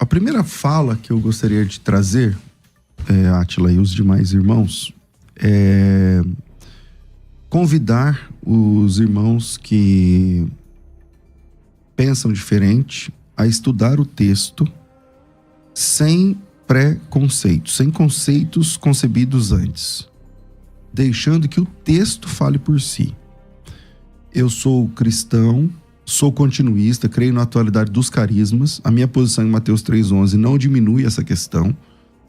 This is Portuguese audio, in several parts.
A primeira fala que eu gostaria de trazer, Átila e os demais irmãos, é convidar os irmãos que pensam diferente a estudar o texto sem pré-conceitos, sem conceitos concebidos antes, deixando que o texto fale por si. Eu sou cristão, sou continuista, creio na atualidade dos carismas. A minha posição em Mateus 3,11 não diminui essa questão.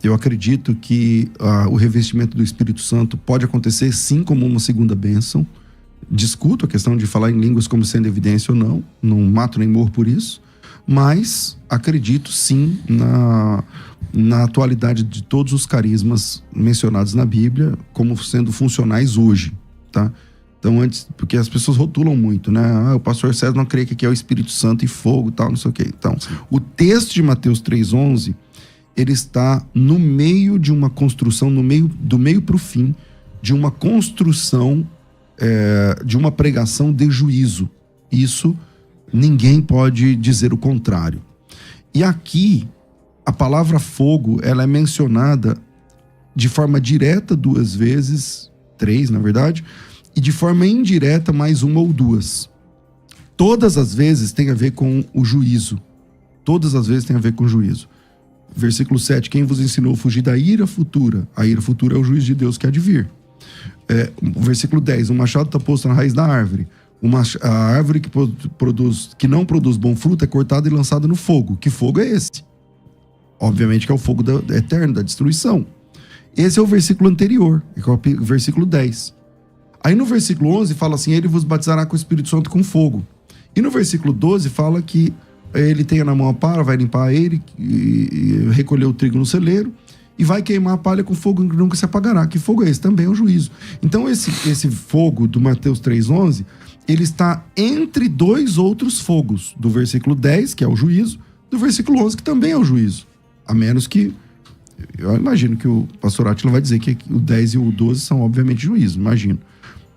Eu acredito que o revestimento do Espírito Santo pode acontecer sim como uma segunda bênção. Discuto a questão de falar em línguas como sendo evidência ou não. Não mato nem morro por isso. Mas acredito sim na atualidade de todos os carismas mencionados na Bíblia como sendo funcionais hoje, tá? Então antes, porque as pessoas rotulam muito, né? O pastor César não crê que aqui é o Espírito Santo e fogo e tal, não sei o quê. Então, o texto de Mateus 3,11, ele está no meio de uma construção, do meio para o fim, de uma construção, de uma pregação de juízo. Isso, ninguém pode dizer o contrário. E aqui, a palavra fogo, ela é mencionada de forma direta 2 vezes, 3 na verdade, e de forma indireta mais 1 ou 2. Todas as vezes tem a ver com o juízo. Todas as vezes tem a ver com o juízo. Versículo 7, quem vos ensinou a fugir da ira futura? A ira futura é o juízo de Deus que há de vir. Versículo 10, o machado está posto na raiz da árvore. A árvore que não produz bom fruto é cortada e lançada no fogo. Que fogo é esse? Obviamente que é o fogo eterno, da destruição. Esse é o versículo anterior, que é o versículo 10. Aí no versículo 11 fala assim, ele vos batizará com o Espírito Santo com fogo. E no versículo 12 fala que ele tem na mão a palha, vai limpar ele, e recolher o trigo no celeiro, e vai queimar a palha com fogo que nunca se apagará. Que fogo é esse? Também é o juízo. Então esse fogo do Mateus 3,11, ele está entre 2 outros fogos, do versículo 10, que é o juízo, do versículo 11, que também é o juízo. A menos que, eu imagino que o pastor Átila vai dizer que o 10 e o 12 são obviamente juízo, imagino.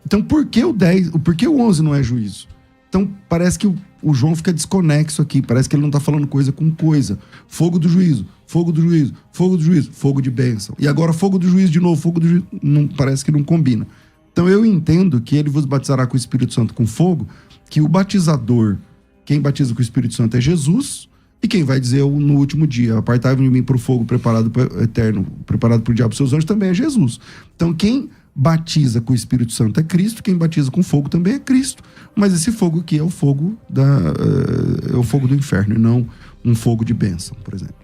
Então por que o 11 não é juízo? Então parece que o João fica desconexo aqui, parece que ele não está falando coisa com coisa. Fogo do juízo, fogo do juízo, fogo do juízo, fogo de bênção. E agora fogo do juízo de novo, fogo do juízo, parece que não combina. Então eu entendo que ele vos batizará com o Espírito Santo com fogo, que o batizador, quem batiza com o Espírito Santo é Jesus, e quem vai dizer no último dia, apartai-vos de mim para o fogo preparado para o eterno, preparado para o diabo e seus anjos, também é Jesus. Então quem batiza com o Espírito Santo é Cristo, quem batiza com fogo também é Cristo. Mas esse fogo aqui é o fogo do inferno, e não um fogo de bênção, por exemplo.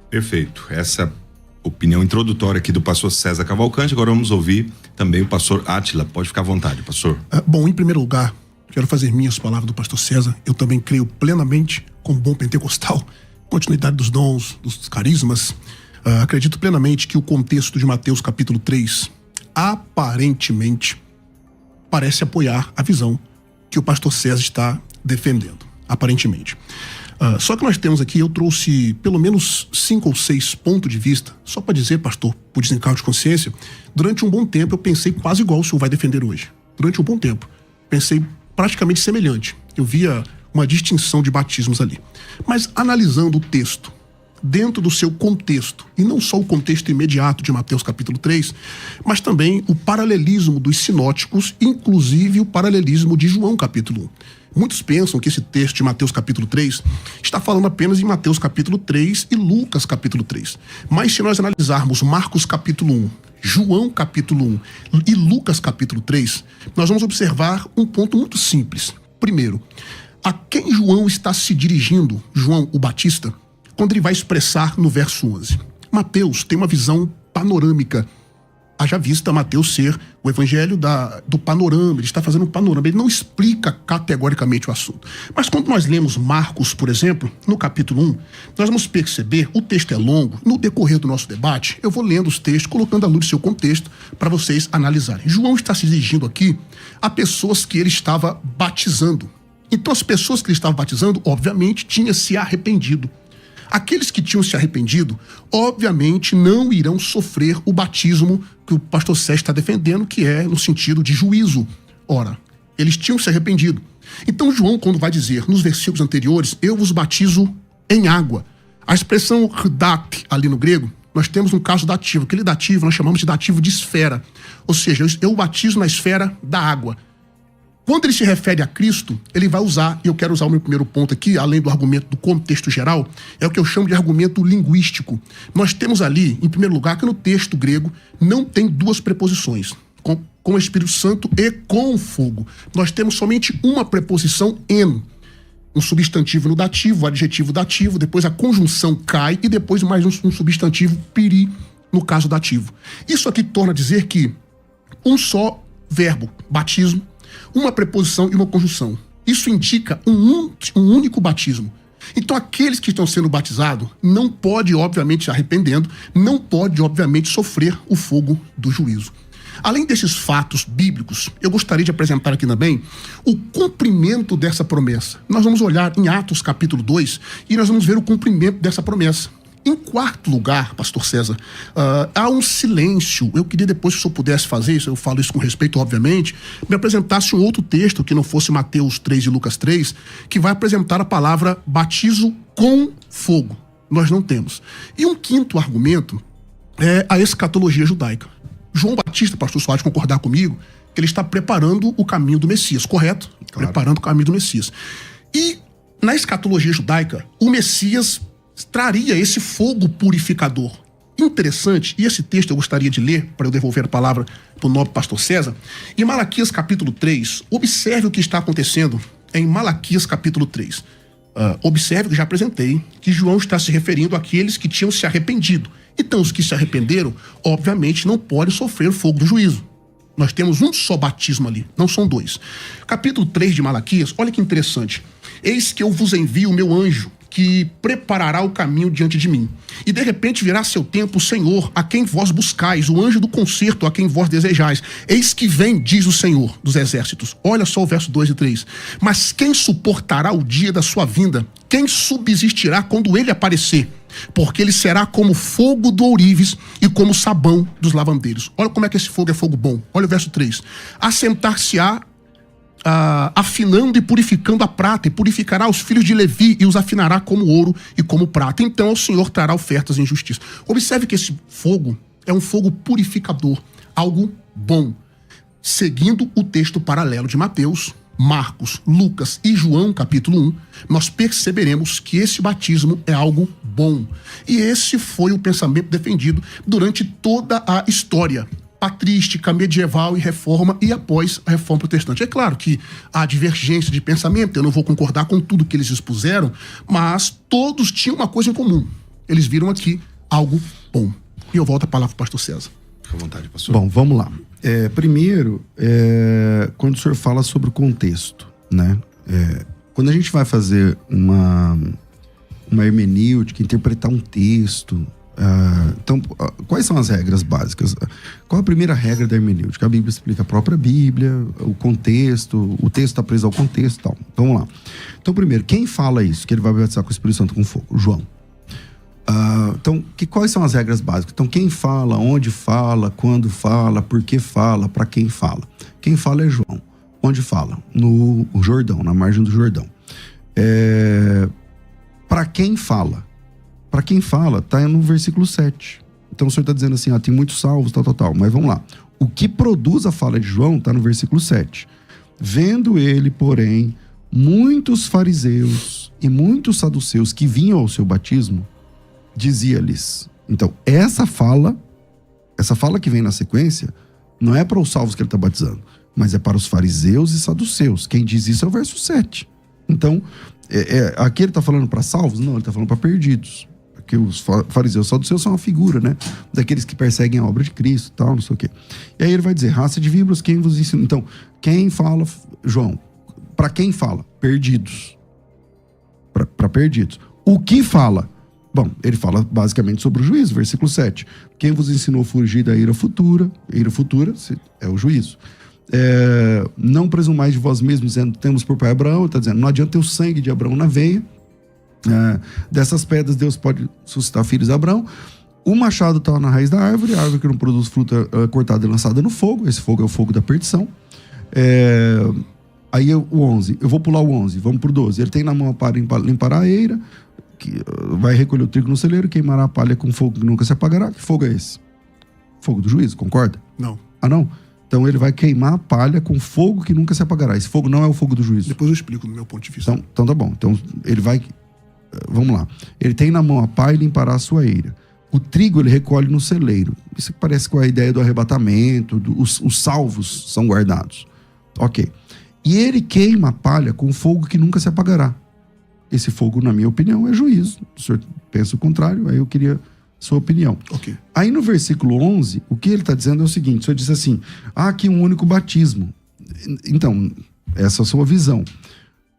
Perfeito. Essa opinião introdutória aqui do pastor César Cavalcante. Agora vamos ouvir também o pastor Átila. Pode ficar à vontade, pastor. Bom, em primeiro lugar, quero fazer minhas palavras do pastor César. Eu também creio plenamente, como bom pentecostal, continuidade dos dons, dos carismas. Acredito plenamente que o contexto de Mateus capítulo 3 aparentemente parece apoiar a visão que o pastor César está defendendo, aparentemente. Só que nós temos aqui, eu trouxe pelo menos 5 ou 6 pontos de vista, só para dizer, pastor, por desencargo de consciência, durante um bom tempo eu pensei quase igual o senhor vai defender hoje. Durante um bom tempo. Pensei praticamente semelhante. Eu via uma distinção de batismos ali. Mas analisando o texto, dentro do seu contexto, e não só o contexto imediato de Mateus capítulo 3, mas também o paralelismo dos sinóticos, inclusive o paralelismo de João capítulo 1. Muitos pensam que esse texto de Mateus capítulo 3 está falando apenas em Mateus capítulo 3 e Lucas capítulo 3. Mas se nós analisarmos Marcos capítulo 1, João capítulo 1 e Lucas capítulo 3, nós vamos observar um ponto muito simples. Primeiro, a quem João está se dirigindo, João o Batista, quando ele vai expressar no verso 11. Mateus tem uma visão panorâmica. Haja vista Mateus ser o evangelho do panorama, ele está fazendo um panorama, ele não explica categoricamente o assunto. Mas quando nós lemos Marcos, por exemplo, no capítulo 1, nós vamos perceber, o texto é longo, no decorrer do nosso debate, eu vou lendo os textos, colocando à luz do seu contexto, para vocês analisarem. João está se dirigindo aqui a pessoas que ele estava batizando. Então as pessoas que ele estava batizando, obviamente, tinham se arrependido. Aqueles que tinham se arrependido, obviamente, não irão sofrer o batismo que o pastor Sérgio está defendendo, que é no sentido de juízo. Ora, eles tinham se arrependido. Então João, quando vai dizer nos versículos anteriores, eu vos batizo em água, A expressão rdat, ali no grego, nós temos um caso dativo. Aquele dativo nós chamamos de dativo de esfera. Ou seja, eu batizo na esfera da água. Quando ele se refere a Cristo, ele vai usar, e eu quero usar o meu primeiro ponto aqui, além do argumento do contexto geral, é o que eu chamo de argumento linguístico. Nós temos ali, em primeiro lugar, que no texto grego não tem duas preposições, com o Espírito Santo e com o fogo. Nós temos somente uma preposição, en. Um substantivo no dativo, o adjetivo dativo, depois a conjunção cai e depois mais um substantivo, piri, no caso dativo. Isso aqui torna a dizer que um só verbo, batismo, uma preposição e uma conjunção. Isso indica um único batismo. Então aqueles que estão sendo batizados não pode, obviamente, se arrependendo, não pode, obviamente, sofrer o fogo do juízo. Além desses fatos bíblicos, eu gostaria de apresentar aqui também o cumprimento dessa promessa. Nós vamos olhar em Atos capítulo 2 e nós vamos ver o cumprimento dessa promessa. Em quarto lugar, pastor César, há um silêncio. Eu queria depois que o senhor pudesse fazer isso, eu falo isso com respeito, obviamente, me apresentasse um outro texto que não fosse Mateus 3 e Lucas 3, que vai apresentar a palavra batizo com fogo. Nós não temos. E um quinto argumento é a escatologia judaica. João Batista, pastor Soares, concordar comigo, que ele está preparando o caminho do Messias, correto? Claro. Preparando o caminho do Messias. E na escatologia judaica, o Messias traria esse fogo purificador. Interessante, e esse texto eu gostaria de ler, para eu devolver a palavra para o nobre pastor César. Em Malaquias capítulo 3, observe o que está acontecendo em Malaquias capítulo 3. Observe que já apresentei que João está se referindo àqueles que tinham se arrependido. Então, os que se arrependeram, obviamente, não podem sofrer o fogo do juízo. Nós temos um só batismo ali, não são dois. Capítulo 3 de Malaquias, olha que interessante. Eis que eu vos envio o meu anjo, que preparará o caminho diante de mim. E de repente virá seu tempo o Senhor, a quem vós buscais, o anjo do concerto, a quem vós desejais. Eis que vem, diz o Senhor dos exércitos. Olha só o verso 2 e 3. Mas quem suportará o dia da sua vinda? Quem subsistirá quando ele aparecer? Porque ele será como fogo do ourives e como sabão dos lavandeiros. Olha como é que esse fogo é fogo bom. Olha o verso 3. Assentar-se-á afinando e purificando a prata, e purificará os filhos de Levi e os afinará como ouro e como prata. Então o Senhor trará ofertas em justiça. Observe que esse fogo é um fogo purificador, algo bom. Seguindo o texto paralelo de Mateus, Marcos, Lucas e João, capítulo 1, nós perceberemos que esse batismo é algo bom. E esse foi o pensamento defendido durante toda a história patrística, medieval e reforma, e após a reforma protestante. É claro que há divergência de pensamento, eu não vou concordar com tudo que eles expuseram, mas todos tinham uma coisa em comum. Eles viram aqui algo bom. E eu volto a palavra para o pastor César. Fica à vontade, pastor. Bom, vamos lá. Primeiro, quando o senhor fala sobre o contexto, né? Quando a gente vai fazer uma hermenêutica, interpretar um texto, então, quais são as regras básicas? Qual a primeira regra da hermenêutica? A Bíblia explica a própria Bíblia, o contexto, o texto está preso ao contexto e tal. Então, vamos lá. Então, primeiro, quem fala isso? Que ele vai batizar com o Espírito Santo com fogo? João. Então, quais são as regras básicas? Então, quem fala, onde fala, quando fala, por que fala, para quem fala? Quem fala é João. Onde fala? No Jordão, na margem do Jordão. Para quem fala? Para quem fala, tá no versículo 7. Então o senhor está dizendo assim, tem muitos salvos, tal. Mas vamos lá. O que produz a fala de João está no versículo 7. Vendo ele, porém, muitos fariseus e muitos saduceus que vinham ao seu batismo, dizia-lhes. Então, essa fala que vem na sequência, não é para os salvos que ele está batizando, mas é para os fariseus e saduceus. Quem diz isso é o verso 7. Então, aqui ele está falando para salvos? Não, ele está falando para perdidos. Porque os fariseus e saduceus são uma figura, né? Daqueles que perseguem a obra de Cristo, tal, não sei o quê. E aí ele vai dizer, raça de víboras, quem vos ensina? Então, quem fala, João? Para quem fala? Perdidos. Para perdidos. O que fala? Bom, ele fala basicamente sobre o juízo, versículo 7. Quem vos ensinou a fugir da ira futura é o juízo. Não presumais de vós mesmos, dizendo, temos por pai Abraão. Ele está dizendo, não adianta ter o sangue de Abraão na veia. Dessas pedras Deus pode suscitar filhos de Abraão. O machado está na raiz da árvore, a árvore que não produz fruta é cortada e lançada no fogo. Esse fogo é o fogo da perdição. Aí o 11, eu vou pular o 11, vamos pro 12. Ele tem na mão para limpar a eira, vai recolher o trigo no celeiro, queimará a palha com fogo que nunca se apagará. Que fogo é esse? Fogo do juízo, concorda? Não. Ah, não? Então ele vai queimar a palha com fogo que nunca se apagará. Esse fogo não é o fogo do juízo. Depois eu explico do meu ponto de vista. Então tá bom. Então ele vai... Vamos lá. Ele tem na mão a pá e limpará a sua eira. O trigo ele recolhe no celeiro. Isso parece com a ideia do arrebatamento, os salvos são guardados. Ok. E ele queima a palha com fogo que nunca se apagará. Esse fogo, na minha opinião, é juízo. O senhor pensa o contrário, aí eu queria sua opinião. Ok. Aí no versículo 11, o que ele está dizendo é o seguinte, o senhor diz assim, aqui um único batismo. Então, essa é a sua visão.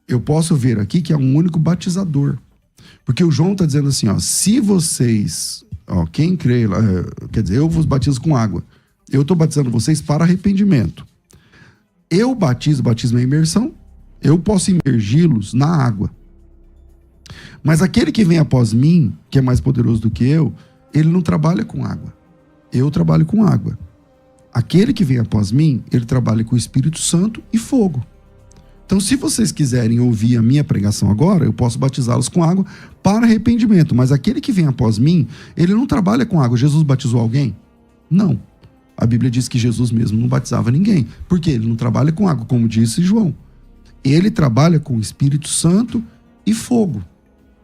Eu posso ver aqui que é um único batizador. Porque o João está dizendo assim, ó, se vocês, ó, quem crê, quer dizer, eu vos batizo com água. Eu estou batizando vocês para arrependimento. Eu batizo, batismo é imersão, eu posso imergi-los na água. Mas aquele que vem após mim, que é mais poderoso do que eu, ele não trabalha com água. Eu trabalho com água. Aquele que vem após mim, ele trabalha com o Espírito Santo e fogo. Então, se vocês quiserem ouvir a minha pregação agora, eu posso batizá-los com água para arrependimento. Mas aquele que vem após mim, ele não trabalha com água. Jesus batizou alguém? Não. A Bíblia diz que Jesus mesmo não batizava ninguém. Por quê? Ele não trabalha com água, como disse João. Ele trabalha com o Espírito Santo e fogo.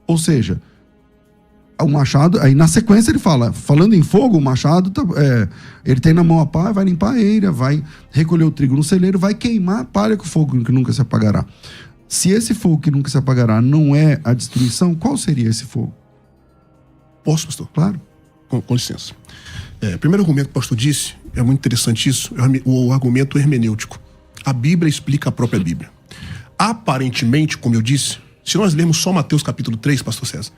Ou seja, o machado, aí na sequência ele fala, falando em fogo, o machado, ele tem na mão a pá, vai limpar a eira, vai recolher o trigo no celeiro, vai queimar a palha com fogo que nunca se apagará. Se esse fogo que nunca se apagará não é a destruição, qual seria esse fogo? Posso, pastor? Claro. Com licença. Primeiro argumento que o pastor disse, é muito interessante isso, é o argumento hermenêutico. A Bíblia explica a própria Bíblia. Aparentemente, como eu disse, se nós lermos só Mateus capítulo 3, pastor César,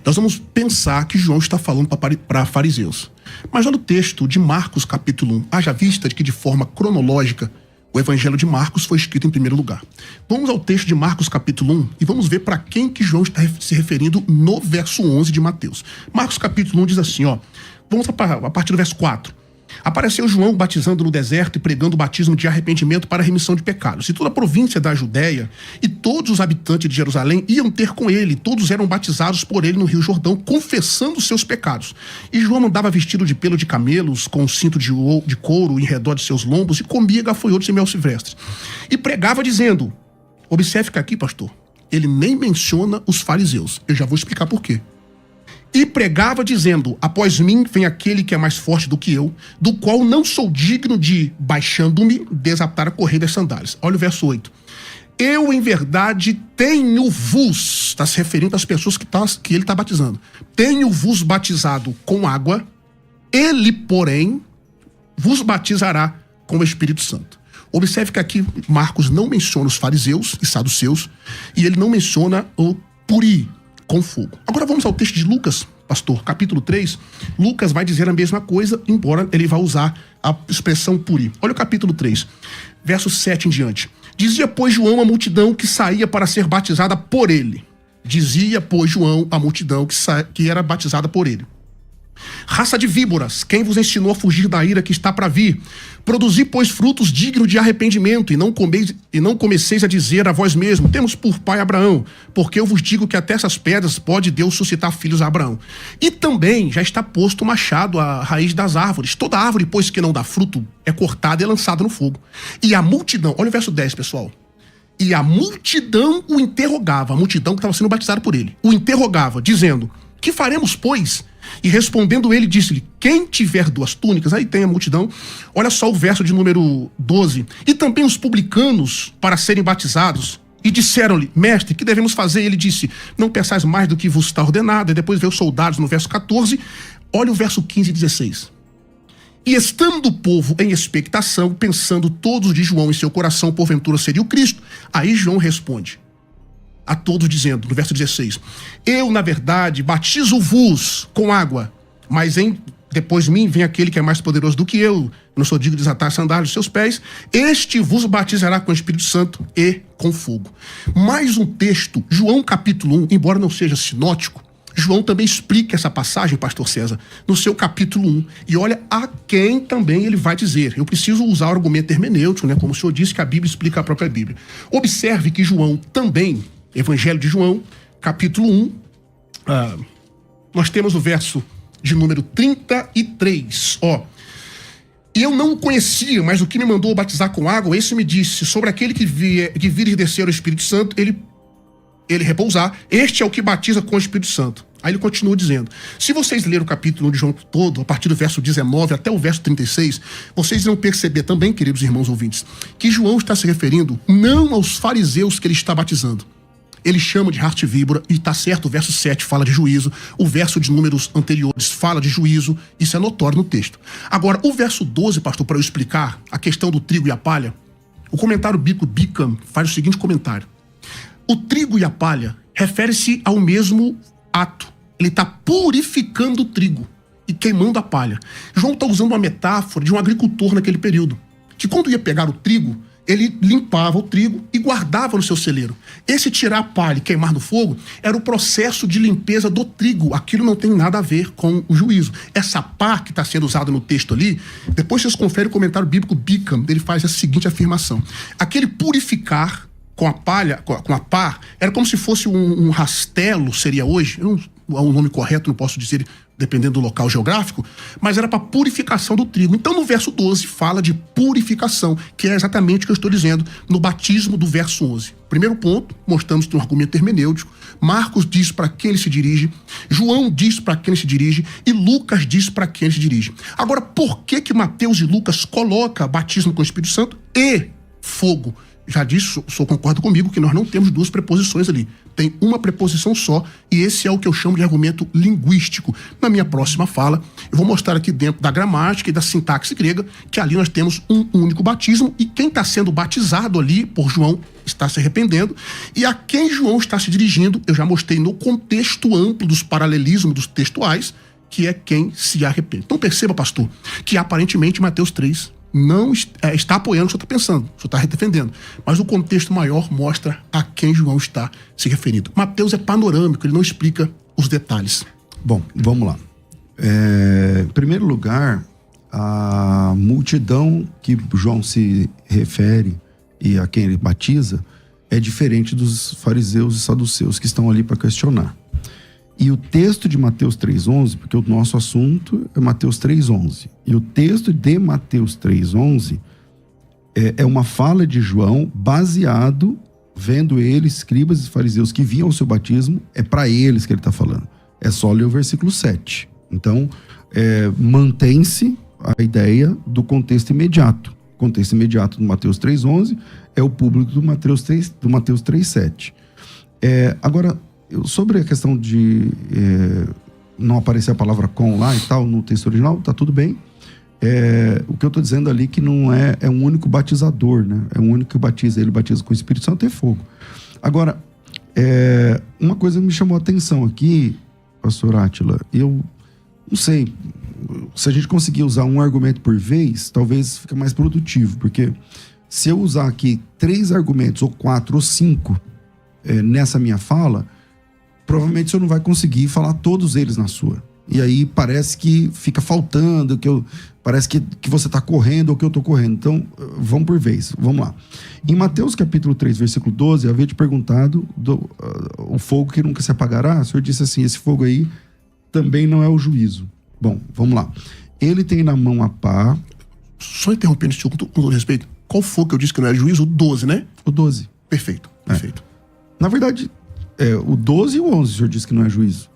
nós vamos pensar que João está falando para fariseus. Mas já no texto de Marcos capítulo 1, haja vista de que de forma cronológica o evangelho de Marcos foi escrito em primeiro lugar. Vamos ao texto de Marcos capítulo 1 e vamos ver para quem que João está se referindo no verso 11 de Mateus. Marcos capítulo 1 diz assim, ó, vamos a partir do verso 4. Apareceu João batizando no deserto e pregando o batismo de arrependimento para a remissão de pecados. E toda a província da Judéia e todos os habitantes de Jerusalém iam ter com ele. Todos eram batizados por ele no Rio Jordão, confessando seus pecados. E João andava vestido de pelo de camelos, com um cinto de couro em redor de seus lombos, e comia gafanhotos e mel silvestres. E pregava dizendo, observe que aqui, pastor, ele nem menciona os fariseus. Eu já vou explicar por quê. E pregava dizendo, após mim vem aquele que é mais forte do que eu, do qual não sou digno de, baixando-me, desatar a correia das sandálias. Olha o verso 8. Eu, em verdade, tenho-vos, está se referindo às pessoas que ele está batizando, tenho-vos batizado com água, ele, porém, vos batizará com o Espírito Santo. Observe que aqui Marcos não menciona os fariseus e saduceus, e ele não menciona o puri, com fogo. Agora vamos ao texto de Lucas, pastor, capítulo 3. Lucas vai dizer a mesma coisa, embora ele vá usar a expressão puri. Olha o capítulo 3, verso 7 em diante. Dizia, pois, João à multidão que saía para ser batizada por ele. Dizia, pois, João à multidão que era batizada por ele. Raça de víboras, quem vos ensinou a fugir da ira que está para vir? Produzi, pois, frutos dignos de arrependimento, e não comeceis a dizer a vós mesmos, temos por pai Abraão, porque eu vos digo que até essas pedras pode Deus suscitar filhos a Abraão. E também já está posto o machado à raiz das árvores. Toda árvore, pois, que não dá fruto, é cortada e lançada no fogo. E a multidão, olha o verso 10, pessoal. E a multidão o interrogava, a multidão que estava sendo batizada por ele, o interrogava, dizendo, que faremos, pois? E respondendo ele, disse-lhe, quem tiver 2 túnicas, aí tem a multidão, olha só o verso de número 12, e também os publicanos para serem batizados, e disseram-lhe, mestre, que devemos fazer? Ele disse, não peçais mais do que vos está ordenado. E depois veio os soldados no verso 14, olha o verso 15 e 16. E estando o povo em expectação, pensando todos de João em seu coração, porventura seria o Cristo, aí João responde a todos dizendo, no verso 16, eu, na verdade, batizo-vos com água, mas depois de mim vem aquele que é mais poderoso do que eu não sou digno de desatar as sandálias dos seus pés, este vos batizará com o Espírito Santo e com fogo. Mais um texto, João capítulo 1, embora não seja sinótico, João também explica essa passagem, pastor César, no seu capítulo 1. E olha a quem também ele vai dizer. Eu preciso usar o argumento hermenêutico, né? Como o senhor disse que a Bíblia explica a própria Bíblia. Observe que João também, Evangelho de João, capítulo 1, nós temos o verso de número 33, E eu não o conhecia, mas o que me mandou batizar com água, esse me disse, sobre aquele que vires descer o Espírito Santo, ele repousar, este é o que batiza com o Espírito Santo. Aí ele continua dizendo, se vocês lerem o capítulo de João todo, a partir do verso 19 até o verso 36, vocês vão perceber também, queridos irmãos ouvintes, que João está se referindo não aos fariseus que ele está batizando. Ele chama de raça de víbora, e está certo, o verso 7 fala de juízo, o verso de números anteriores fala de juízo, isso é notório no texto. Agora, o verso 12, pastor, para eu explicar a questão do trigo e a palha, o comentário bíblico Bicam faz o seguinte comentário. O trigo e a palha refere-se ao mesmo ato. Ele está purificando o trigo e queimando a palha. João está usando uma metáfora de um agricultor naquele período, que quando ia pegar o trigo, ele limpava o trigo e guardava no seu celeiro. Esse tirar a palha e queimar no fogo era o processo de limpeza do trigo. Aquilo não tem nada a ver com o juízo. Essa pá que está sendo usada no texto ali, depois vocês conferem o comentário bíblico Bicam, ele faz a seguinte afirmação. Aquele purificar com a palha, com a pá, era como se fosse um rastelo, seria hoje, um nome correto, não posso dizer, dependendo do local geográfico, mas era para purificação do trigo. Então, no verso 12, fala de purificação, que é exatamente o que eu estou dizendo no batismo do verso 11. Primeiro ponto, mostramos que tem um argumento hermenêutico. Marcos diz para quem ele se dirige, João diz para quem ele se dirige e Lucas diz para quem ele se dirige. Agora, por que Mateus e Lucas colocam batismo com o Espírito Santo e fogo? Já disse, o senhor concorda comigo que nós não temos duas preposições ali. Tem uma preposição só, e esse é o que eu chamo de argumento linguístico. Na minha próxima fala, eu vou mostrar aqui dentro da gramática e da sintaxe grega, que ali nós temos um único batismo, e quem está sendo batizado ali por João está se arrependendo, e a quem João está se dirigindo, eu já mostrei no contexto amplo dos paralelismos dos textuais, que é quem se arrepende. Então perceba, pastor, que aparentemente Mateus 3 não está apoiando o que o senhor está pensando, o senhor está defendendo. Mas o contexto maior mostra a quem João está se referindo. Mateus é panorâmico, ele não explica os detalhes. Bom, vamos lá. Em primeiro lugar, a multidão que João se refere e a quem ele batiza é diferente dos fariseus e saduceus que estão ali para questionar. E o texto de Mateus 3,11, porque o nosso assunto é Mateus 3,11. E o texto de Mateus 3,11 é uma fala de João baseado, vendo ele, escribas e fariseus que vinham ao seu batismo, é para eles que ele está falando. É só ler o versículo 7. Então, mantém-se a ideia do contexto imediato. O contexto imediato do Mateus 3,11 é o público do Mateus 3,7. Agora, sobre a questão de não aparecer a palavra com lá e tal no texto original, tá tudo bem. O que eu tô dizendo ali que não é um único batizador, né? É um único que batiza, ele batiza com o Espírito Santo e fogo. Agora, uma coisa que me chamou a atenção aqui, pastor Átila, eu não sei, se a gente conseguir usar um argumento por vez, talvez fique mais produtivo, porque se eu usar aqui 3 argumentos, ou 4, ou 5, nessa minha fala, provavelmente o senhor não vai conseguir falar todos eles na sua. E aí parece que fica faltando, parece que você está correndo ou que eu estou correndo. Então, vamos por vez. Vamos lá. Em Mateus capítulo 3, versículo 12, eu havia te perguntado o fogo que nunca se apagará. O senhor disse assim, esse fogo aí também não é o juízo. Bom, vamos lá. Ele tem na mão a pá. Só interrompendo, senhor, com todo respeito. Qual fogo que eu disse que não é juízo? O 12, né? O 12. Perfeito, perfeito. Na verdade, o 12 e o 11 o senhor disse que não é juízo.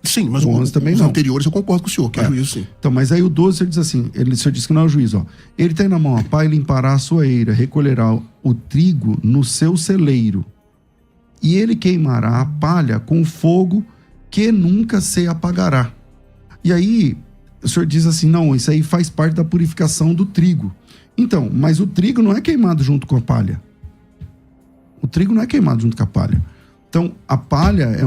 Sim, mas o 11 também os não. anteriores eu concordo com o senhor, que é juízo, sim. Então, mas aí o 12 o senhor diz assim, o senhor disse que não é o juízo, ó. Ele tem na mão a pá e limpará a sua eira, recolherá o trigo no seu celeiro. E ele queimará a palha com fogo que nunca se apagará. E aí, o senhor diz assim, não, isso aí faz parte da purificação do trigo. Então, mas o trigo não é queimado junto com a palha. O trigo não é queimado junto com a palha. Então, a palha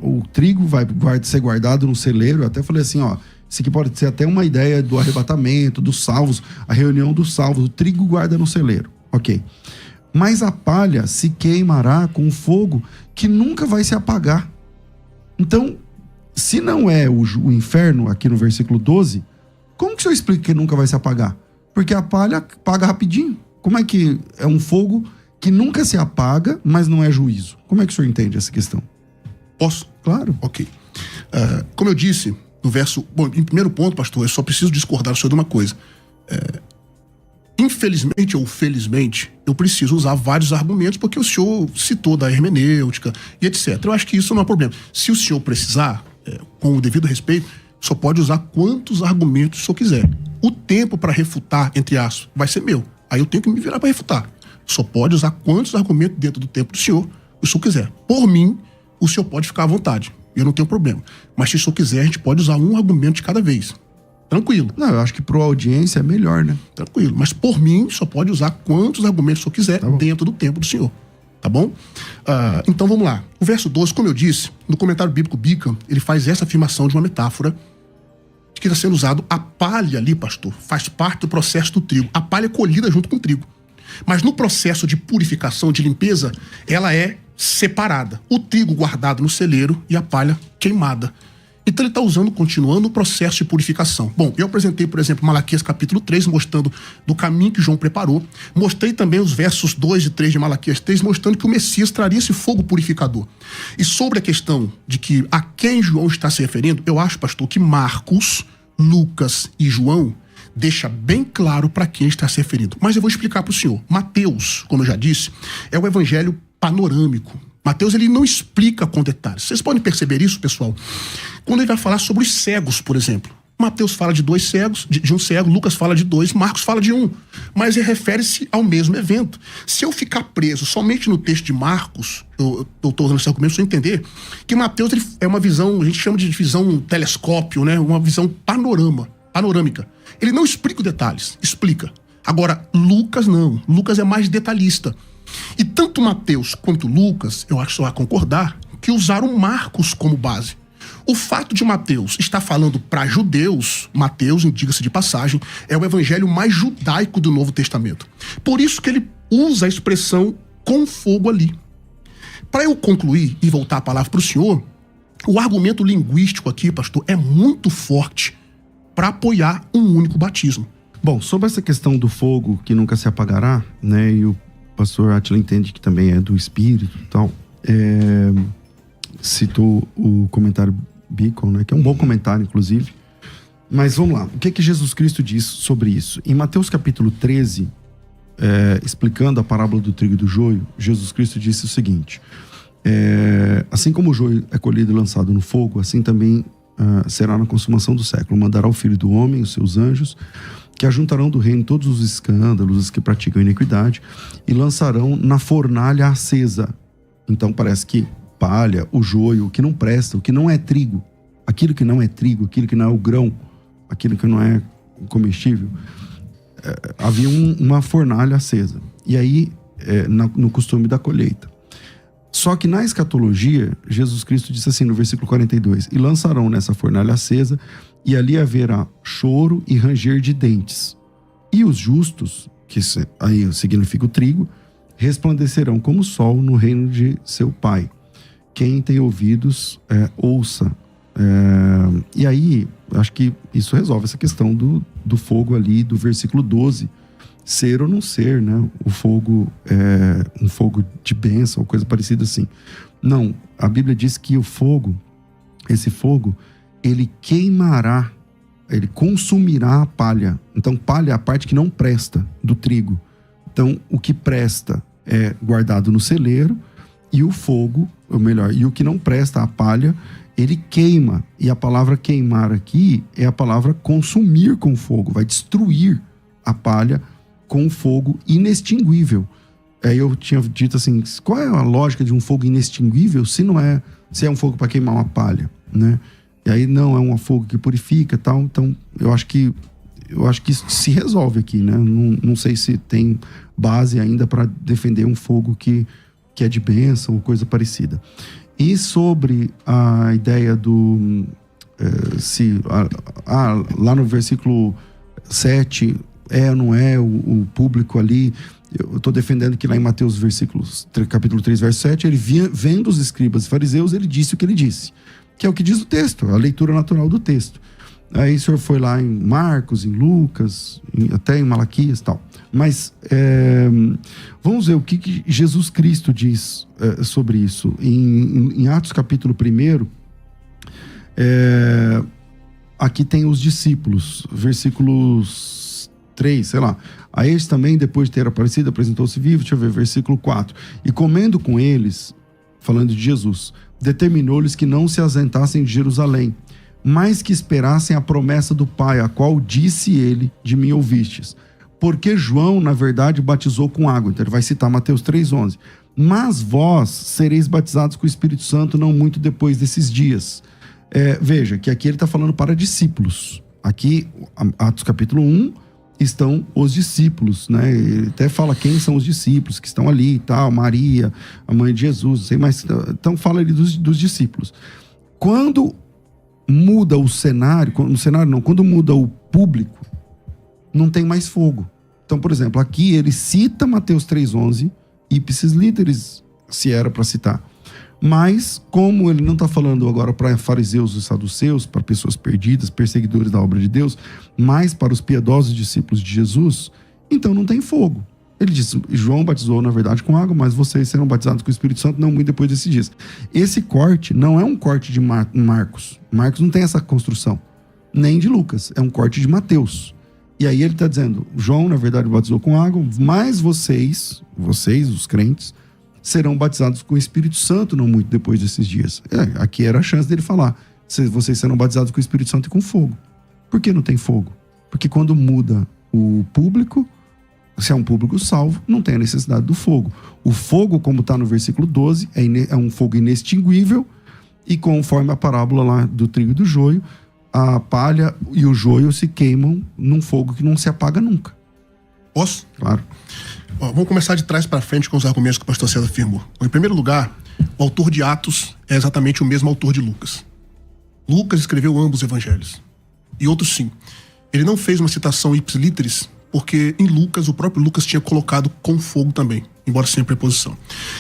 o trigo vai ser guardado no celeiro. Eu até falei assim, ó, isso aqui pode ser até uma ideia do arrebatamento, dos salvos, a reunião dos salvos. O trigo guarda no celeiro, ok. Mas a palha se queimará com fogo que nunca vai se apagar. Então, se não é o inferno, aqui no versículo 12, como que o senhor explica que nunca vai se apagar? Porque a palha apaga rapidinho. Como é que é um fogo que nunca se apaga, mas não é juízo? Como é que o senhor entende essa questão? Posso? Claro. Ok. Como eu disse, no verso... Bom, em primeiro ponto, pastor, eu só preciso discordar do senhor de uma coisa. Infelizmente ou felizmente, eu preciso usar vários argumentos, porque o senhor citou da hermenêutica e etc. Eu acho que isso não é problema. Se o senhor precisar, com o devido respeito, só pode usar quantos argumentos o senhor quiser. O tempo para refutar, entre aspas, vai ser meu. Aí eu tenho que me virar para refutar. Só pode usar quantos argumentos dentro do tempo do senhor o senhor quiser. Por mim, o senhor pode ficar à vontade. Eu não tenho problema. Mas se o senhor quiser, a gente pode usar um argumento de cada vez. Tranquilo. Não, eu acho que pro audiência é melhor, né? Tranquilo. Mas por mim, só pode usar quantos argumentos o senhor quiser dentro do tempo do senhor. Tá bom? Então vamos lá. O verso 12, como eu disse, no comentário bíblico Bica, ele faz essa afirmação de uma metáfora de que está sendo usado a palha ali, pastor, faz parte do processo do trigo. A palha é colhida junto com o trigo. Mas no processo de purificação, de limpeza, ela é separada. O trigo guardado no celeiro e a palha queimada. Então ele está continuando o processo de purificação. Bom, eu apresentei, por exemplo, Malaquias capítulo 3, mostrando do caminho que João preparou. Mostrei também os versos 2 e 3 de Malaquias 3, mostrando que o Messias traria esse fogo purificador. E sobre a questão de que a quem João está se referindo, eu acho, pastor, que Marcos, Lucas e João deixa bem claro para quem está se referindo. Mas eu vou explicar para o senhor. Mateus, como eu já disse, é o evangelho panorâmico. Mateus, ele não explica com detalhes. Vocês podem perceber isso, pessoal? Quando ele vai falar sobre os cegos, por exemplo. Mateus fala de 2 cegos, de um cego, Lucas fala de 2, Marcos fala de 1. Mas ele refere-se ao mesmo evento. Se eu ficar preso somente no texto de Marcos, eu estou usando esse argumento para você entender, que Mateus é uma visão, a gente chama de visão telescópio, né? Uma visão panorâmica. Ele não explica os detalhes, explica. Agora, Lucas não. Lucas é mais detalhista. E tanto Mateus quanto Lucas, eu acho que você vai concordar, que usaram Marcos como base. O fato de Mateus estar falando para judeus, Mateus, diga-se de passagem, é o evangelho mais judaico do Novo Testamento. Por isso que ele usa a expressão com fogo ali. Para eu concluir e voltar a palavra para o senhor, o argumento linguístico aqui, pastor, é muito forte para apoiar um único batismo. Bom, sobre essa questão do fogo que nunca se apagará, né, e o pastor Átila entende que também é do Espírito e tal, citou o comentário Beacon, né, que é um bom comentário, inclusive. Mas vamos lá, o que Jesus Cristo diz sobre isso? Em Mateus capítulo 13, explicando a parábola do trigo e do joio, Jesus Cristo disse o seguinte: assim como o joio é colhido e lançado no fogo, assim também será na consumação do século. Mandará o Filho do Homem, os seus anjos, que ajuntarão do reino todos os escândalos, os que praticam iniquidade, e lançarão na fornalha acesa. Então parece que palha, o joio, o que não presta, o que não é trigo, aquilo que não é trigo, aquilo que não é o grão, aquilo que não é comestível, havia uma fornalha acesa. E aí, no costume da colheita. Só que na escatologia, Jesus Cristo disse assim no versículo 42, e lançarão nessa fornalha acesa, e ali haverá choro e ranger de dentes. E os justos, que aí significa o trigo, resplandecerão como o sol no reino de seu Pai. Quem tem ouvidos, ouça. E aí, acho que isso resolve essa questão do fogo ali, do versículo 12, ser ou não ser, né? O fogo é um fogo de bênção, ou coisa parecida assim. Não, a Bíblia diz que o fogo, esse fogo, ele queimará, ele consumirá a palha. Então, palha é a parte que não presta do trigo. Então, o que presta é guardado no celeiro, e o fogo, ou melhor, e o que não presta, a palha, ele queima. E a palavra queimar aqui é a palavra consumir com fogo, vai destruir a palha com fogo inextinguível. Eu tinha dito assim, qual é a lógica de um fogo inextinguível se é um fogo para queimar uma palha, né? E aí não, é um fogo que purifica e tal. Então eu acho que isso se resolve aqui, né? Não sei se tem base ainda para defender um fogo que é de bênção ou coisa parecida. E sobre a ideia do lá no versículo 7 ou não é o público ali, eu estou defendendo que lá em Mateus capítulo 3, verso 7, ele vendo os escribas e fariseus, ele disse o que ele disse, que é o que diz o texto, a leitura natural do texto. Aí o senhor foi lá em Marcos, em Lucas, até em Malaquias e tal. Mas vamos ver o que Jesus Cristo diz sobre isso. Em Atos capítulo 1, aqui tem os discípulos, versículos 3, sei lá. A eles também, depois de ter aparecido, apresentou-se vivo, deixa eu ver, versículo 4. E comendo com eles, falando de Jesus, determinou-lhes que não se ausentassem de Jerusalém, mas que esperassem a promessa do Pai, a qual disse ele, de mim ouvistes. Porque João, na verdade, batizou com água. Então ele vai citar Mateus 3,11. Mas vós sereis batizados com o Espírito Santo não muito depois desses dias. Veja que aqui ele está falando para discípulos. Aqui, Atos capítulo 1, estão os discípulos, né? Ele até fala quem são os discípulos que estão ali e tal, Maria, a mãe de Jesus, não sei mais. Então fala ali dos discípulos. Quando muda o cenário, quando muda o público, não tem mais fogo. Então, por exemplo, aqui ele cita Mateus 3,11, ipsis literis, se era para citar. Mas, como ele não está falando agora para fariseus e saduceus, para pessoas perdidas, perseguidores da obra de Deus, mas para os piedosos discípulos de Jesus, então não tem fogo. Ele disse, João batizou, na verdade, com água, mas vocês serão batizados com o Espírito Santo não muito depois desses dias. Esse corte não é um corte de Marcos. Marcos não tem essa construção. Nem de Lucas. É um corte de Mateus. E aí ele está dizendo, João, na verdade, batizou com água, mas vocês, os crentes, serão batizados com o Espírito Santo não muito depois desses dias. Aqui era a chance dele falar, vocês serão batizados com o Espírito Santo e com fogo. Por que não tem fogo? Porque quando muda o público, se é um público salvo, não tem a necessidade do fogo. O fogo, como está no versículo 12, é um fogo inextinguível, e conforme a parábola lá do trigo e do joio, a palha e o joio se queimam num fogo que não se apaga nunca. Posso? Claro. Vamos começar de trás para frente com os argumentos que o pastor César afirmou. Em primeiro lugar, o autor de Atos é exatamente o mesmo autor de Lucas. Lucas escreveu ambos os evangelhos. E outros sim. Ele não fez uma citação ipsis literis, porque em Lucas, o próprio Lucas tinha colocado com fogo também, embora sem preposição.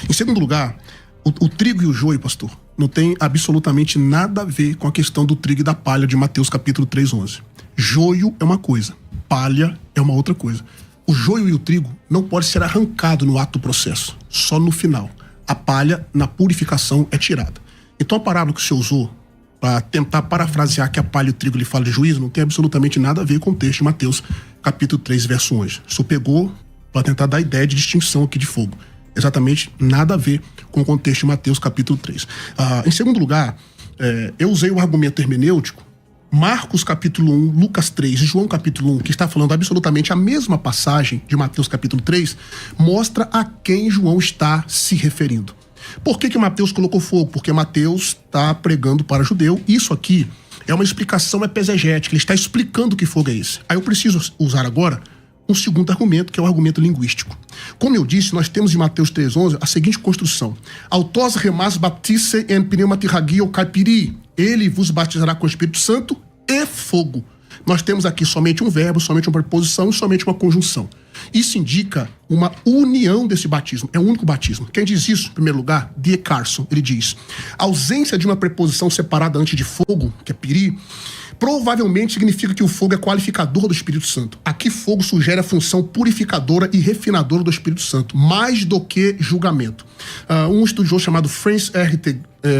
Em segundo lugar, o trigo e o joio, pastor, não tem absolutamente nada a ver com a questão do trigo e da palha de Mateus capítulo 3,11. Joio é uma coisa, palha é uma outra coisa. O joio e o trigo não podem ser arrancados no ato do processo, só no final. A palha, na purificação, é tirada. Então a parábola que o senhor usou para tentar parafrasear que a palha e o trigo lhe falam de juízo não tem absolutamente nada a ver com o texto de Mateus capítulo 3, verso 11. O senhor pegou para tentar dar ideia de distinção aqui de fogo. Exatamente nada a ver com o contexto de Mateus capítulo 3. Em segundo lugar, eu usei o argumento hermenêutico Marcos capítulo 1, Lucas 3 e João capítulo 1, que está falando absolutamente a mesma passagem de Mateus capítulo 3, mostra a quem João está se referindo. Por que Mateus colocou fogo? Porque Mateus está pregando para judeu. Isso aqui é uma explicação exegética, ele está explicando que fogo é esse. Aí eu preciso usar agora um segundo argumento, que é o argumento linguístico. Como eu disse, nós temos em Mateus 3,11 a seguinte construção. Autos remas baptisse en pneumatiragio caipiri. Ele vos batizará com o Espírito Santo e fogo. Nós temos aqui somente um verbo, somente uma preposição e somente uma conjunção. Isso indica uma união desse batismo. É o único batismo. Quem diz isso, em primeiro lugar? D. Carson. Ele diz, a ausência de uma preposição separada antes de fogo, que é piri, provavelmente significa que o fogo é qualificador do Espírito Santo. Aqui fogo sugere a função purificadora e refinadora do Espírito Santo, mais do que julgamento. Um estudioso chamado Francis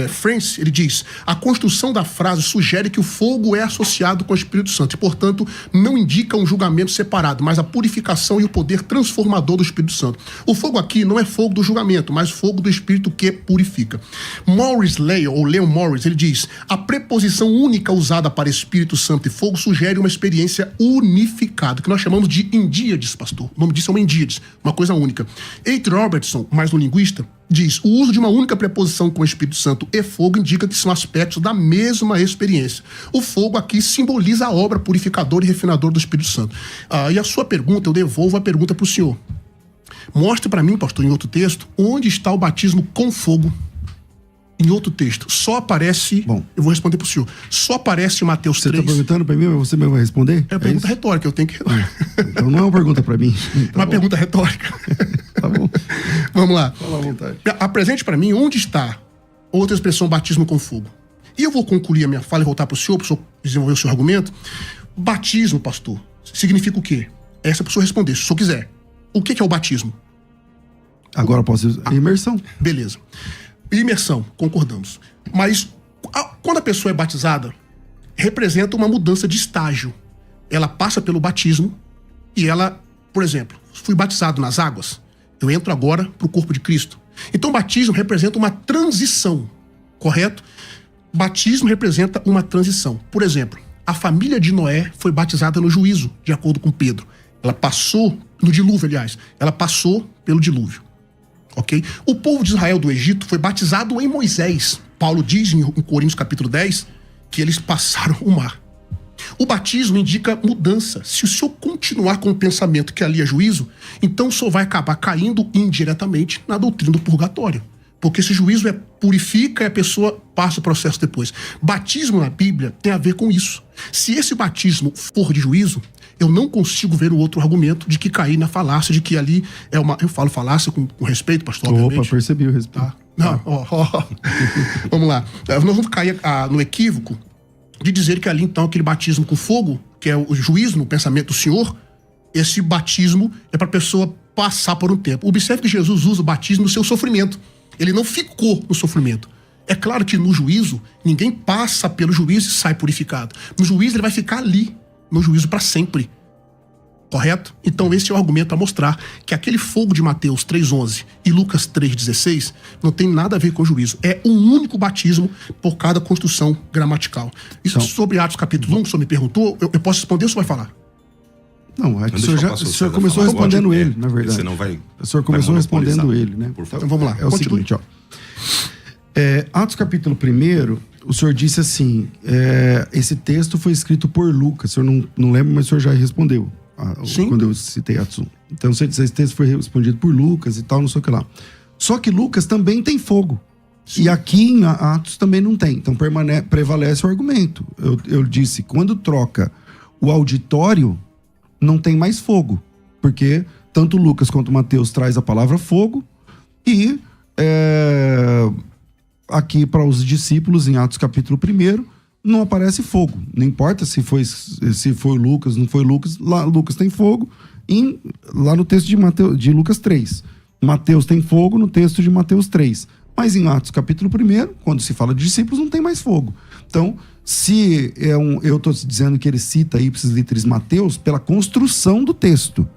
Francis, ele diz, a construção da frase sugere que o fogo é associado com o Espírito Santo e, portanto, não indica um julgamento separado, mas a purificação e o poder transformador do Espírito Santo. O fogo aqui não é fogo do julgamento, mas fogo do Espírito que purifica. Morris Leon, ou Leon Morris, ele diz, a preposição única usada para Espírito Santo e fogo sugere uma experiência unificada, que nós chamamos de indíades, pastor. O nome disso é uma indíades, uma coisa única. H. Robertson, mais um linguista, diz, o uso de uma única preposição com o Espírito Santo e fogo indica que são aspectos da mesma experiência. O fogo aqui simboliza a obra purificadora e refinadora do Espírito Santo. E a sua pergunta, eu devolvo a pergunta para o senhor. Mostre para mim, pastor, em outro texto, onde está o batismo com fogo. Em outro texto, só aparece... Bom, eu vou responder para o senhor. Só aparece em Mateus 3... Você está perguntando para mim, mas você mesmo vai responder? É uma pergunta retórica, eu tenho que... Então não é uma pergunta para mim. Tá uma bom. Pergunta retórica. Tá bom. Vamos lá. Fala à vontade. Apresente para mim onde está outra expressão batismo com fogo. E eu vou concluir a minha fala e voltar para o senhor desenvolver o seu argumento. Batismo, pastor, significa o quê? É essa pessoa responder, se o senhor quiser. O que é o batismo? Agora posso... Imersão. Beleza. Imersão, concordamos. Mas quando a pessoa é batizada, representa uma mudança de estágio. Ela passa pelo batismo e ela, por exemplo, fui batizado nas águas, eu entro agora para o corpo de Cristo. Então o batismo representa uma transição, correto? Batismo representa uma transição. Por exemplo, a família de Noé foi batizada no juízo, de acordo com Pedro. Ela passou, no dilúvio, aliás, ela passou pelo dilúvio. Ok? O povo de Israel do Egito foi batizado em Moisés. Paulo diz em Coríntios capítulo 10 que eles passaram o mar. O batismo indica mudança. Se o senhor continuar com o pensamento que ali é juízo, então o senhor vai acabar caindo indiretamente na doutrina do purgatório. Porque esse juízo purifica e a pessoa passa o processo depois. Batismo na Bíblia tem a ver com isso. Se esse batismo for de juízo, eu não consigo ver o outro argumento de que cair na falácia, de que ali é uma... Eu falo falácia com respeito, pastor, obviamente. Opa, percebi o respeito. Tá? Não, Vamos lá. Nós vamos cair no equívoco de dizer que ali, então, aquele batismo com fogo, que é o juízo no pensamento do Senhor, esse batismo é para a pessoa passar por um tempo. Observe que Jesus usa o batismo no seu sofrimento. Ele não ficou no sofrimento. É claro que no juízo, ninguém passa pelo juízo e sai purificado. No juízo, ele vai ficar ali, no juízo para sempre. Correto? Então esse é o argumento para mostrar que aquele fogo de Mateus 3,11 e Lucas 3,16 não tem nada a ver com o juízo. É um único batismo por cada construção gramatical. Isso Então, sobre Atos capítulo 1, o senhor me perguntou, eu posso responder ou o senhor vai falar? Não, é que Não, o senhor começou respondendo ele, na verdade. Você não vai... O senhor começou respondendo ele, né? Por favor. Então vamos lá. É o Continue. seguinte, ó. Atos capítulo 1, o senhor disse assim, esse texto foi escrito por Lucas. O senhor não lembra, mas o senhor já respondeu. Sim. Quando eu citei Atos 1. Então, você disse, esse texto foi respondido por Lucas e tal, não sei o que lá. Só que Lucas também tem fogo. Sim. E aqui em Atos também não tem. Então, prevalece o argumento. Eu disse, quando troca o auditório, não tem mais fogo. Porque tanto Lucas quanto Mateus traz a palavra fogo e aqui para os discípulos, em Atos capítulo 1, não aparece fogo. Não importa se foi Lucas, não foi Lucas. Lá, Lucas tem fogo lá no texto de Lucas 3. Mateus tem fogo no texto de Mateus 3. Mas em Atos capítulo 1, quando se fala de discípulos, não tem mais fogo. Então, se eu estou dizendo que ele cita ipsis literis Mateus pela construção do texto.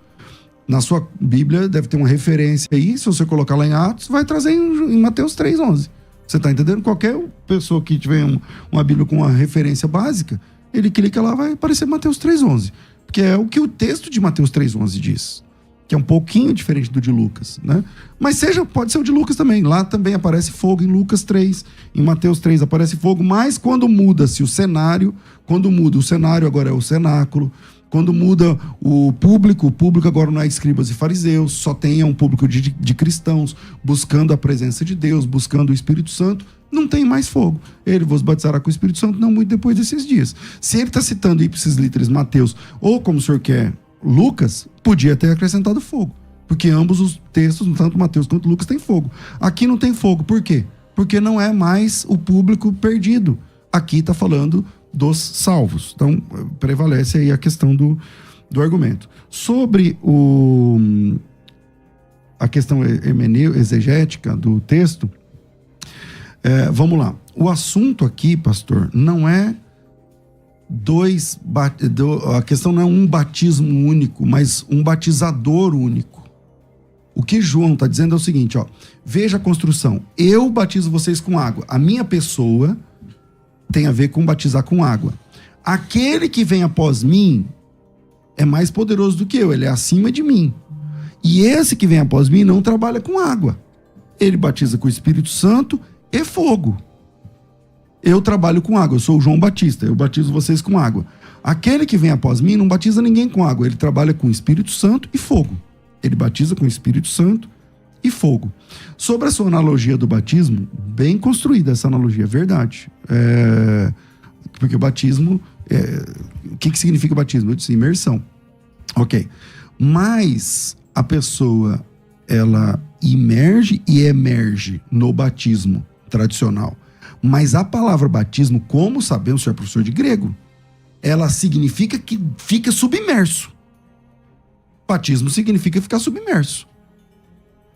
Na sua Bíblia deve ter uma referência aí. Se você colocar lá em Atos, vai trazer em Mateus 3,11. Você está entendendo? Qualquer pessoa que tiver uma Bíblia com uma referência básica, ele clica lá, vai aparecer Mateus 3,11. Que é o que o texto de Mateus 3,11 diz. Que é um pouquinho diferente do de Lucas, né? Mas pode ser o de Lucas também. Lá também aparece fogo em Lucas 3. Em Mateus 3 aparece fogo. Mas quando muda-se o cenário, agora é o cenáculo. Quando muda o público agora não é escribas e fariseus, só tem um público de cristãos buscando a presença de Deus, buscando o Espírito Santo, não tem mais fogo. Ele vos batizará com o Espírito Santo não muito depois desses dias. Se ele está citando ipsis literis Mateus, ou como o senhor quer, Lucas, podia ter acrescentado fogo. Porque ambos os textos, tanto Mateus quanto Lucas, têm fogo. Aqui não tem fogo. Por quê? Porque não é mais o público perdido. Aqui está falando dos salvos. Então, prevalece aí a questão do argumento. Sobre a questão exegética do texto, vamos lá. O assunto aqui, pastor, não é a questão não é um batismo único, mas um batizador único. O que João está dizendo é o seguinte, ó, veja a construção. Eu batizo vocês com água. A minha pessoa tem a ver com batizar com água. Aquele que vem após mim é mais poderoso do que eu, ele é acima de mim. E esse que vem após mim não trabalha com água. Ele batiza com o Espírito Santo e fogo. Eu trabalho com água, eu sou o João Batista, eu batizo vocês com água. Aquele que vem após mim não batiza ninguém com água, ele trabalha com o Espírito Santo e fogo. Ele batiza com o Espírito Santo e fogo. Sobre a sua analogia do batismo, bem construída essa analogia, é verdade. Porque o batismo, o que significa batismo? Eu disse imersão. Ok. Mas a pessoa, ela imerge e emerge no batismo tradicional. Mas a palavra batismo, como sabemos, o senhor é professor de grego, ela significa que fica submerso. Batismo significa ficar submerso.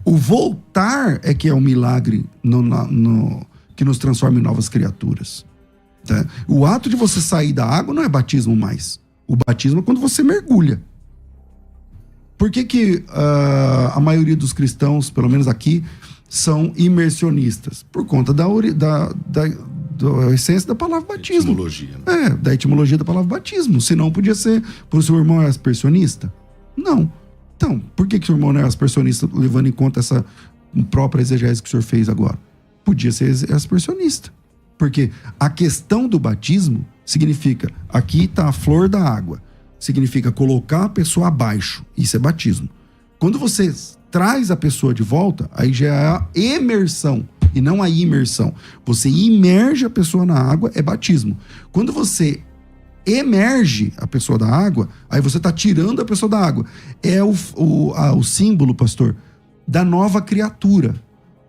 O voltar é que é um milagre que nos transforma em novas criaturas. Tá? O ato de você sair da água não é batismo mais. O batismo é quando você mergulha. Por que a maioria dos cristãos, pelo menos aqui, são imersionistas? Por conta da essência da palavra batismo. Etimologia, né? Da etimologia da palavra batismo. Senão podia ser, por seu irmão é aspersionista? Não. Então, por que o seu irmão não é aspersionista, levando em conta essa própria exegese que o senhor fez agora? Podia ser aspersionista. Porque a questão do batismo significa, aqui está a flor da água. Significa colocar a pessoa abaixo. Isso é batismo. Quando você traz a pessoa de volta, aí já é a emersão e não a imersão. Você imerge a pessoa na água, é batismo. Quando você emerge a pessoa da água, aí você está tirando a pessoa da água. É o símbolo, pastor, da nova criatura.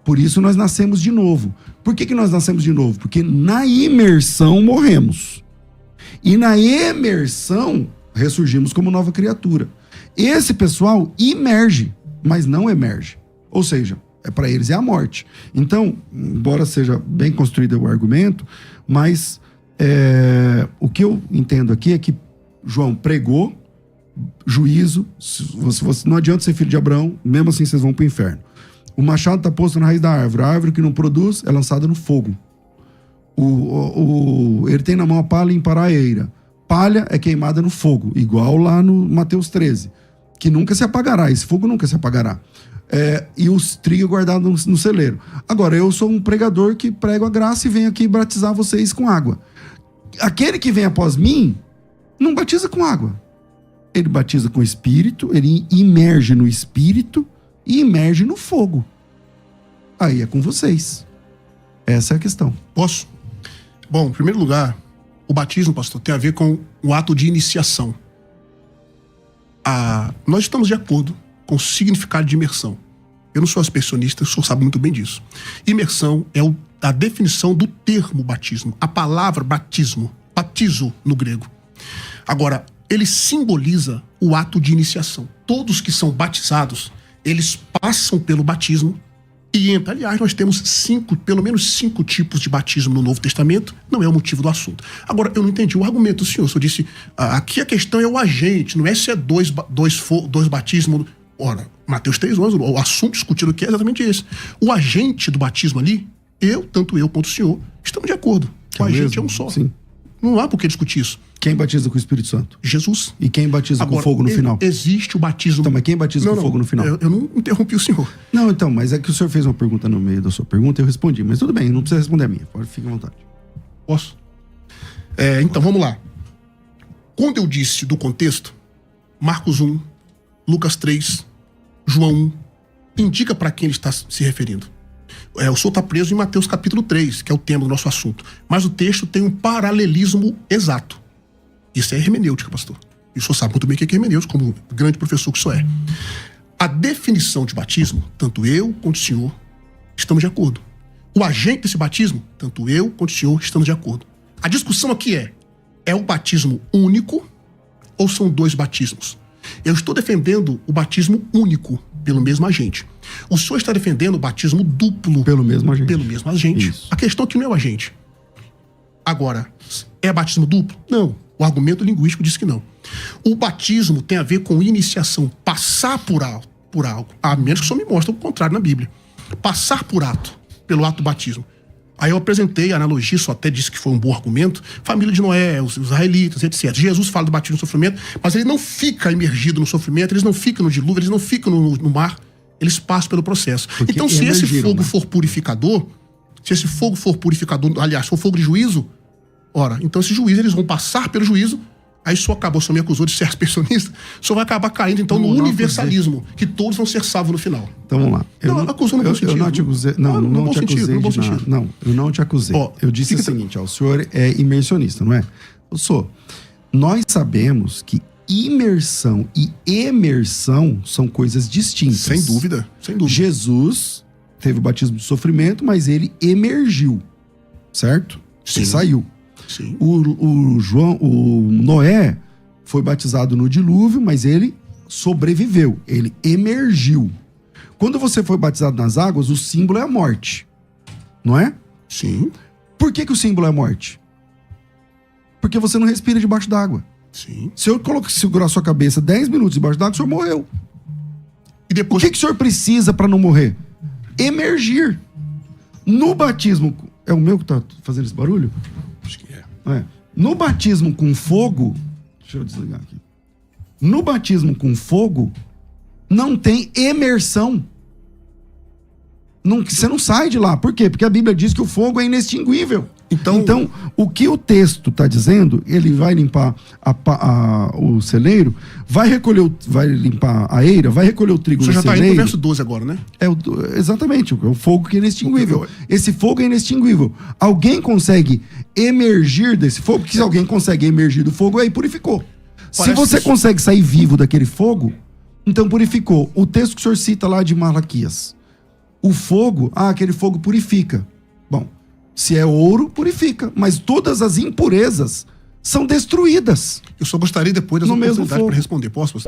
Por isso nós nascemos de novo. Por que nós nascemos de novo? Porque na imersão morremos. E na emersão ressurgimos como nova criatura. Esse pessoal imerge, mas não emerge. Ou seja, para eles é a morte. Então, embora seja bem construído o argumento, mas o que eu entendo aqui é que João pregou juízo. Não adianta ser filho de Abraão, mesmo assim vocês vão para o inferno. O machado está posto na raiz da árvore. A árvore que não produz é lançada no fogo. Ele tem na mão a palha e impará a eira. Palha é queimada no fogo, igual lá no Mateus 13, que nunca se apagará. Esse fogo nunca se apagará. E os trigo guardado no celeiro. Agora, eu sou um pregador que prego a graça e venho aqui batizar vocês com água. Aquele que vem após mim não batiza com água. Ele batiza com o Espírito, ele imerge no Espírito e imerge no fogo. Aí é com vocês. Essa é a questão. Posso? Bom, em primeiro lugar, o batismo, pastor, tem a ver com o ato de iniciação. Nós estamos de acordo com o significado de imersão. Eu não sou aspersionista, o senhor sabe muito bem disso. Imersão é a definição do termo batismo. A palavra batismo, batizo no grego. Agora, ele simboliza o ato de iniciação. Todos que são batizados, eles passam pelo batismo e entram. Aliás, nós temos pelo menos 5 tipos de batismo no Novo Testamento. Não é o motivo do assunto. Agora, eu não entendi o argumento do senhor. O senhor disse, aqui a questão é o agente, não é se é dois batismos. Ora, Mateus 3:11, o assunto discutido aqui é exatamente esse. O agente do batismo ali, tanto eu quanto o senhor, estamos de acordo. O agente é um só. Sim. Não há por que discutir isso. Quem batiza com o Espírito Santo? Jesus. E quem batiza com fogo no final? Existe o batismo... Então, mas quem batiza com fogo no final? Eu não interrompi o senhor. Não, então, mas é que o senhor fez uma pergunta no meio da sua pergunta e eu respondi. Mas tudo bem, não precisa responder a minha. Fique à vontade. Posso? Então, vamos lá. Quando eu disse do contexto, Marcos 1, Lucas 3, João 1, indica para quem ele está se referindo. O senhor está preso em Mateus capítulo 3, que é o tema do nosso assunto. Mas o texto tem um paralelismo exato. Isso é hermenêutica, pastor. E o senhor sabe muito bem o que é hermenêutica, como grande professor que o senhor é. A definição de batismo, tanto eu quanto o senhor, estamos de acordo. O agente desse batismo, tanto eu quanto o senhor, estamos de acordo. A discussão aqui é o batismo único ou são 2 batismos? Eu estou defendendo o batismo único pelo mesmo agente. O senhor está defendendo o batismo duplo pelo mesmo agente. Pelo mesmo agente. Isso. A questão aqui não é o agente. Agora, é batismo duplo? Não. O argumento linguístico diz que não. O batismo tem a ver com iniciação, passar por algo. A menos que o senhor me mostre o contrário na Bíblia. Passar pelo ato do batismo. Aí eu apresentei a analogia, só até disse que foi um bom argumento. Família de Noé, os israelitas, etc. Jesus fala do batismo no sofrimento, mas ele não fica imergido no sofrimento, eles não ficam no dilúvio, eles não ficam no mar, eles passam pelo processo. Porque então, se esse fogo for purificador, aliás, for fogo de juízo, então esse juízo, eles vão passar pelo juízo. Aí só acabou, só me acusou de ser aspersionista, só vai acabar caindo, então, no universalismo, que todos vão ser salvos no final. Então, vamos lá. Eu não te acusei. Não te acusei de nada. Não, eu não te acusei. Eu disse o seguinte, o senhor é imersionista, não é? Eu sou. Nós sabemos que imersão e emersão são coisas distintas. Sem dúvida, sem dúvida. Jesus teve o batismo de sofrimento, mas ele emergiu. certo? Sim. Ele saiu. Sim. O Noé foi batizado no dilúvio, mas ele sobreviveu, ele emergiu. Quando você foi batizado nas águas, o símbolo é a morte, não é? Sim. Por que o símbolo é a morte? Porque você não respira debaixo d'água. Sim. Se eu segurar sua cabeça 10 minutos debaixo d'água, o senhor morreu. E depois... O que o senhor precisa para não morrer? Emergir. No batismo... É o meu que tá fazendo esse barulho? Acho que é. É. No batismo com fogo... Deixa eu desligar aqui. No batismo com fogo, não tem imersão. Você não sai de lá. Por quê? Porque a Bíblia diz que o fogo é inextinguível. Então, o que o texto está dizendo, ele vai limpar o celeiro, vai limpar a eira, vai recolher o trigo no celeiro. Você já está indo pro verso 12 agora, né? Exatamente, é o fogo que é inextinguível. Esse fogo é inextinguível. Alguém consegue emergir desse fogo? Porque se alguém consegue emergir do fogo, aí purificou. Se você consegue sair vivo daquele fogo, então purificou. O texto que o senhor cita lá de Malaquias. O fogo, aquele fogo purifica. Bom, se é ouro, purifica. Mas todas as impurezas são destruídas. Eu só gostaria depois das No mesmo oportunidades fogo. para responder. Posso?